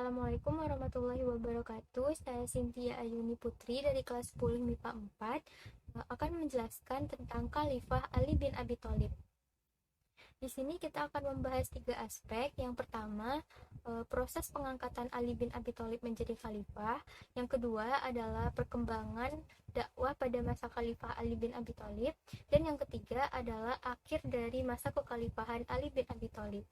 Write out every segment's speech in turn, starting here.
Assalamualaikum warahmatullahi wabarakatuh. Saya Cynthia Ayuni Putri dari kelas 10 MIPA 4 akan menjelaskan tentang Khalifah Ali bin Abi Thalib. Di sini kita akan membahas tiga aspek. Yang pertama, proses pengangkatan Ali bin Abi Thalib menjadi khalifah. Yang kedua adalah perkembangan dakwah pada masa Khalifah Ali bin Abi Thalib. Dan yang ketiga adalah akhir dari masa kekhalifahan Ali bin Abi Thalib.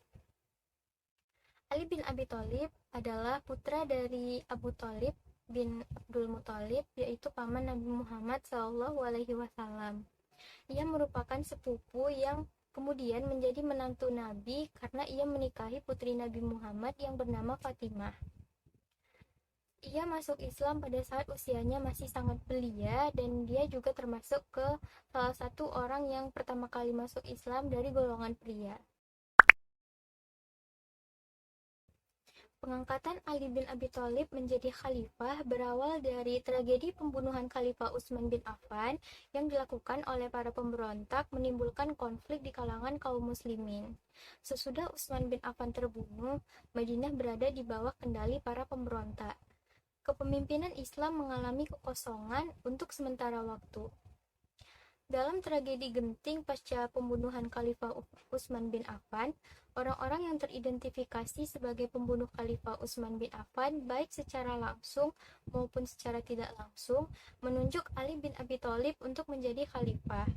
Ali bin Abi Thalib adalah putra dari Abu Thalib bin Abdul Muthalib, yaitu paman Nabi Muhammad SAW. Ia merupakan sepupu yang kemudian menjadi menantu Nabi karena ia menikahi putri Nabi Muhammad yang bernama Fatimah. Ia masuk Islam pada saat usianya masih sangat belia dan dia juga termasuk ke salah satu orang yang pertama kali masuk Islam dari golongan pria. Pengangkatan Ali bin Abi Thalib menjadi khalifah berawal dari tragedi pembunuhan Khalifah Utsman bin Affan yang dilakukan oleh para pemberontak menimbulkan konflik di kalangan kaum muslimin. Sesudah Utsman bin Affan terbunuh, Madinah berada di bawah kendali para pemberontak. Kepemimpinan Islam mengalami kekosongan untuk sementara waktu. Dalam tragedi genting pasca pembunuhan Khalifah Utsman bin Affan, orang-orang yang teridentifikasi sebagai pembunuh Khalifah Utsman bin Affan baik secara langsung maupun secara tidak langsung menunjuk Ali bin Abi Thalib untuk menjadi khalifah.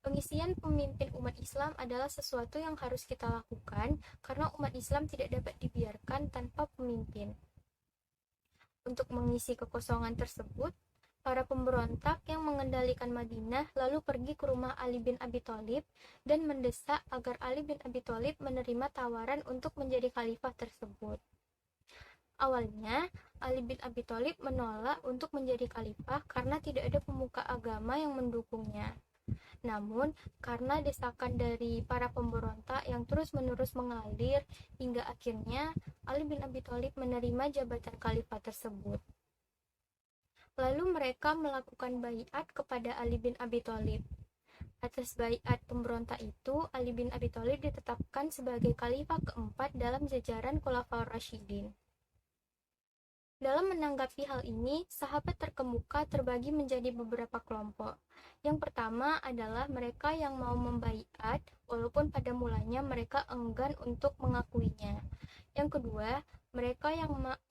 Pengisian pemimpin umat Islam adalah sesuatu yang harus kita lakukan karena umat Islam tidak dapat dibiarkan tanpa pemimpin. Untuk mengisi kekosongan tersebut, para pemberontak yang mengendalikan Madinah lalu pergi ke rumah Ali bin Abi Thalib dan mendesak agar Ali bin Abi Thalib menerima tawaran untuk menjadi khalifah tersebut. Awalnya, Ali bin Abi Thalib menolak untuk menjadi khalifah karena tidak ada pemuka agama yang mendukungnya. Namun, karena desakan dari para pemberontak yang terus-menerus mengalir, hingga akhirnya Ali bin Abi Thalib menerima jabatan khalifah tersebut. Lalu mereka melakukan baiat kepada Ali bin Abi Thalib. Atas baiat pemberontak itu, Ali bin Abi Thalib ditetapkan sebagai khalifah keempat dalam jajaran Khulafaur Rasyidin. Dalam menanggapi hal ini, sahabat terkemuka terbagi menjadi beberapa kelompok. Yang pertama adalah mereka yang mau membaiat, walaupun pada mulanya mereka enggan untuk mengakuinya. Yang kedua, mereka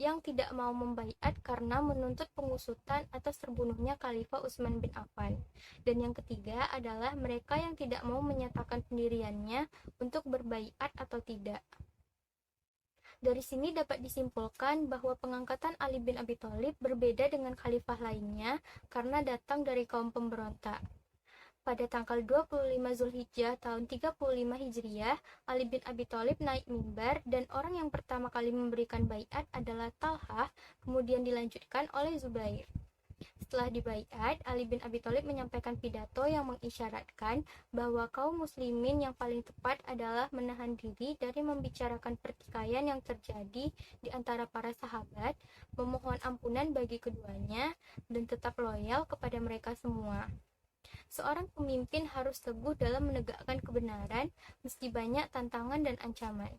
yang tidak mau membaiat karena menuntut pengusutan atas terbunuhnya Khalifah Utsman bin Affan. Dan yang ketiga adalah mereka yang tidak mau menyatakan pendiriannya untuk berbaiat atau tidak. Dari sini dapat disimpulkan bahwa pengangkatan Ali bin Abi Thalib berbeda dengan khalifah lainnya karena datang dari kaum pemberontak. Pada tanggal 25 Zulhijjah tahun 35 Hijriah, Ali bin Abi Thalib naik mimbar dan orang yang pertama kali memberikan baiat adalah Talhah, kemudian dilanjutkan oleh Zubair. Setelah dibaiat, Ali bin Abi Thalib menyampaikan pidato yang mengisyaratkan bahwa kaum muslimin yang paling tepat adalah menahan diri dari membicarakan pertikaian yang terjadi di antara para sahabat, memohon ampunan bagi keduanya, dan tetap loyal kepada mereka semua. Seorang pemimpin harus teguh dalam menegakkan kebenaran meski banyak tantangan dan ancaman.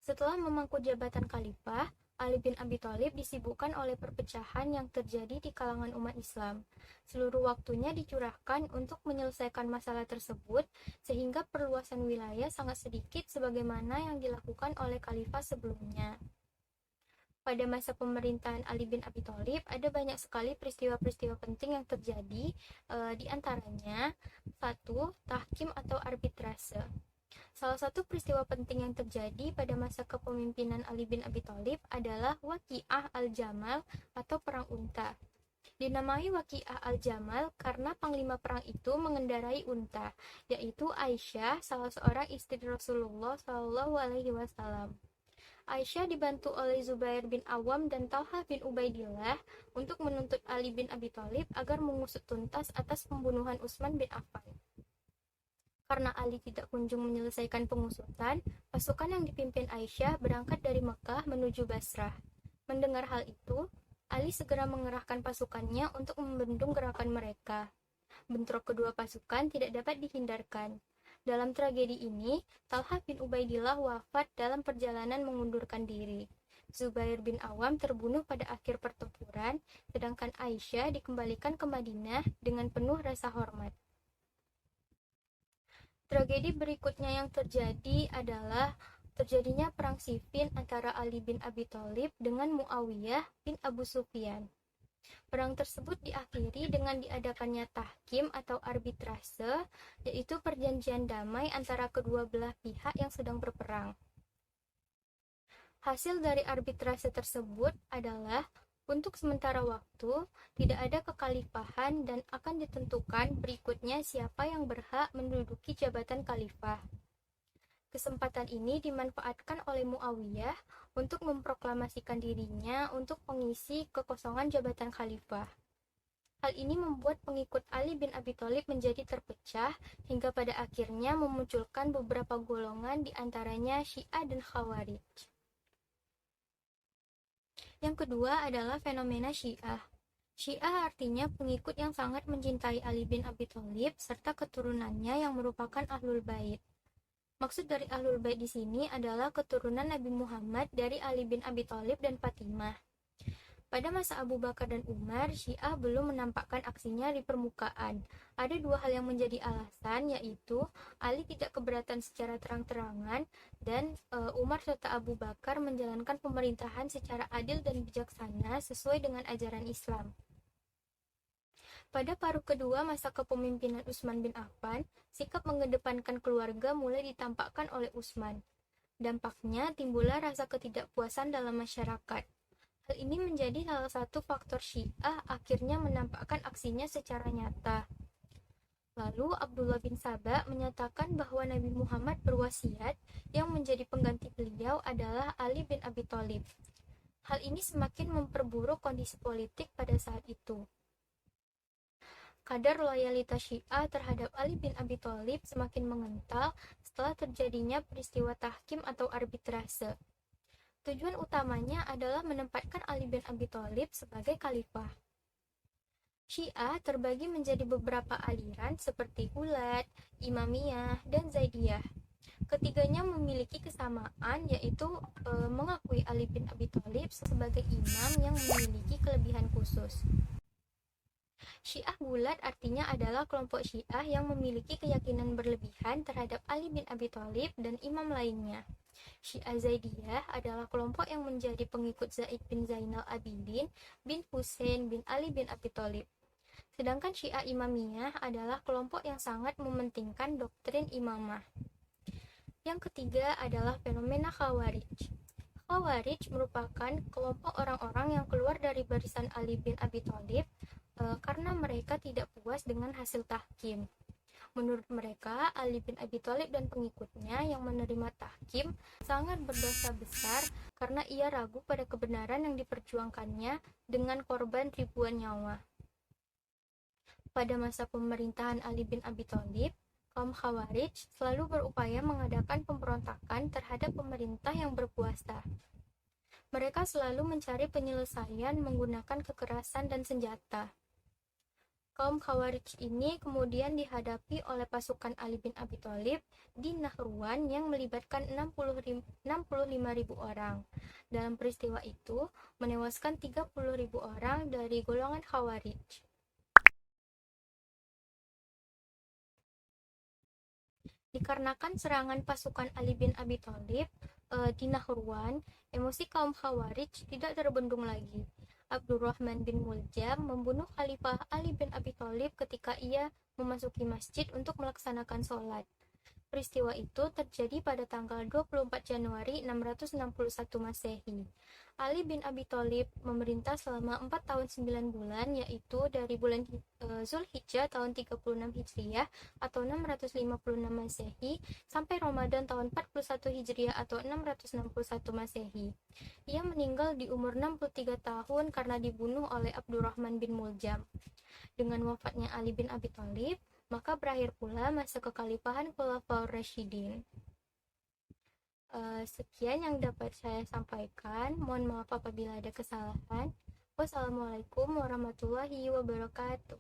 Setelah memangku jabatan khalifah, Ali bin Abi Thalib disibukkan oleh perpecahan yang terjadi di kalangan umat Islam. Seluruh waktunya dicurahkan untuk menyelesaikan masalah tersebut, sehingga perluasan wilayah sangat sedikit sebagaimana yang dilakukan oleh khalifah sebelumnya. Pada masa pemerintahan Ali bin Abi Thalib ada banyak sekali peristiwa-peristiwa penting yang terjadi, di antaranya 1. Tahkim atau arbitrase. Salah satu peristiwa penting yang terjadi pada masa kepemimpinan Ali bin Abi Thalib adalah Waqiah al-Jamal atau Perang Unta. Dinamai Waqiah al-Jamal karena panglima perang itu mengendarai unta, yaitu Aisyah, salah seorang istri Rasulullah SAW. Aisyah dibantu oleh Zubair bin Awam dan Talhah bin Ubaidillah untuk menuntut Ali bin Abi Thalib agar mengusut tuntas atas pembunuhan Utsman bin Affan. Karena Ali tidak kunjung menyelesaikan pengusutan, pasukan yang dipimpin Aisyah berangkat dari Mekah menuju Basrah. Mendengar hal itu, Ali segera mengerahkan pasukannya untuk membendung gerakan mereka. Bentrok kedua pasukan tidak dapat dihindarkan. Dalam tragedi ini, Talha bin Ubaidillah wafat dalam perjalanan mengundurkan diri. Zubair bin Awam terbunuh pada akhir pertempuran, sedangkan Aisyah dikembalikan ke Madinah dengan penuh rasa hormat. Tragedi berikutnya yang terjadi adalah terjadinya perang Siffin antara Ali bin Abi Thalib dengan Muawiyah bin Abu Sufyan. Perang tersebut diakhiri dengan diadakannya tahkim atau arbitrase, yaitu perjanjian damai antara kedua belah pihak yang sedang berperang. Hasil dari arbitrase tersebut adalah untuk sementara waktu tidak ada kekhalifahan dan akan ditentukan berikutnya siapa yang berhak menduduki jabatan khalifah. Kesempatan ini dimanfaatkan oleh Muawiyah untuk memproklamasikan dirinya untuk mengisi kekosongan jabatan khalifah. Hal ini membuat pengikut Ali bin Abi Thalib menjadi terpecah hingga pada akhirnya memunculkan beberapa golongan di antaranya Syiah dan Khawarij. Yang kedua adalah fenomena Syiah. Syiah artinya pengikut yang sangat mencintai Ali bin Abi Thalib serta keturunannya yang merupakan Ahlul Bait. Maksud dari Ahlul Bait di sini adalah keturunan Nabi Muhammad dari Ali bin Abi Thalib dan Fatimah. Pada masa Abu Bakar dan Umar, Syiah belum menampakkan aksinya di permukaan. Ada dua hal yang menjadi alasan, yaitu Ali tidak keberatan secara terang-terangan dan Umar serta Abu Bakar menjalankan pemerintahan secara adil dan bijaksana sesuai dengan ajaran Islam. Pada paruh kedua masa kepemimpinan Utsman bin Affan, sikap mengedepankan keluarga mulai ditampakkan oleh Utsman. Dampaknya timbullah rasa ketidakpuasan dalam masyarakat. Hal ini menjadi salah satu faktor Syiah akhirnya menampakkan aksinya secara nyata. Lalu Abdullah bin Saba menyatakan bahwa Nabi Muhammad berwasiat yang menjadi pengganti beliau adalah Ali bin Abi Thalib. Hal ini semakin memperburuk kondisi politik pada saat itu. Kadar loyalitas Syiah terhadap Ali bin Abi Thalib semakin mengental setelah terjadinya peristiwa tahkim atau arbitrase. Tujuan utamanya adalah menempatkan Ali bin Abi Thalib sebagai khalifah. Syiah terbagi menjadi beberapa aliran seperti Ulat, Imamiyah, dan Zaidiyah. Ketiganya memiliki kesamaan, yaitu mengakui Ali bin Abi Thalib sebagai imam yang memiliki kelebihan khusus. Syiah Bulat artinya adalah kelompok Syiah yang memiliki keyakinan berlebihan terhadap Ali bin Abi Thalib dan imam lainnya. Syiah Zaidiyah adalah kelompok yang menjadi pengikut Zaid bin Zainal Abidin bin Husain bin Ali bin Abi Thalib. Sedangkan Syiah Imamiyah adalah kelompok yang sangat mementingkan doktrin imamah. Yang ketiga adalah fenomena Khawarij. Khawarij merupakan kelompok orang-orang yang keluar dari barisan Ali bin Abi Thalib karena mereka tidak puas dengan hasil tahkim. Menurut mereka, Ali bin Abi Thalib dan pengikutnya yang menerima tahkim sangat berdosa besar karena ia ragu pada kebenaran yang diperjuangkannya dengan korban ribuan nyawa. Pada masa pemerintahan Ali bin Abi Thalib, kaum Khawarij selalu berupaya mengadakan pemberontakan terhadap pemerintah yang berkuasa. Mereka selalu mencari penyelesaian menggunakan kekerasan dan senjata. Kaum Khawarij ini kemudian dihadapi oleh pasukan Ali bin Abi Thalib di Nahruan yang melibatkan 65.000 orang. Dalam peristiwa itu, menewaskan 30.000 orang dari golongan Khawarij. Dikarenakan serangan pasukan Ali bin Abi Thalib di Nahruan, emosi kaum Khawarij tidak terbendung lagi. Abdurrahman bin Muljam membunuh Khalifah Ali bin Abi Thalib ketika ia memasuki masjid untuk melaksanakan sholat. Peristiwa itu terjadi pada tanggal 24 Januari 661 Masehi. Ali bin Abi Thalib memerintah selama 4 tahun 9 bulan, yaitu dari bulan Zulhijjah tahun 36 Hijriah atau 656 Masehi sampai Ramadan tahun 41 Hijriah atau 661 Masehi. Ia meninggal di umur 63 tahun karena dibunuh oleh Abdurrahman bin Muljam. Dengan wafatnya Ali bin Abi Thalib, maka berakhir pula masa kekhalifahan Khulafaur Rasyidin. Sekian yang dapat saya sampaikan. Mohon maaf apabila ada kesalahan. Wassalamualaikum warahmatullahi wabarakatuh.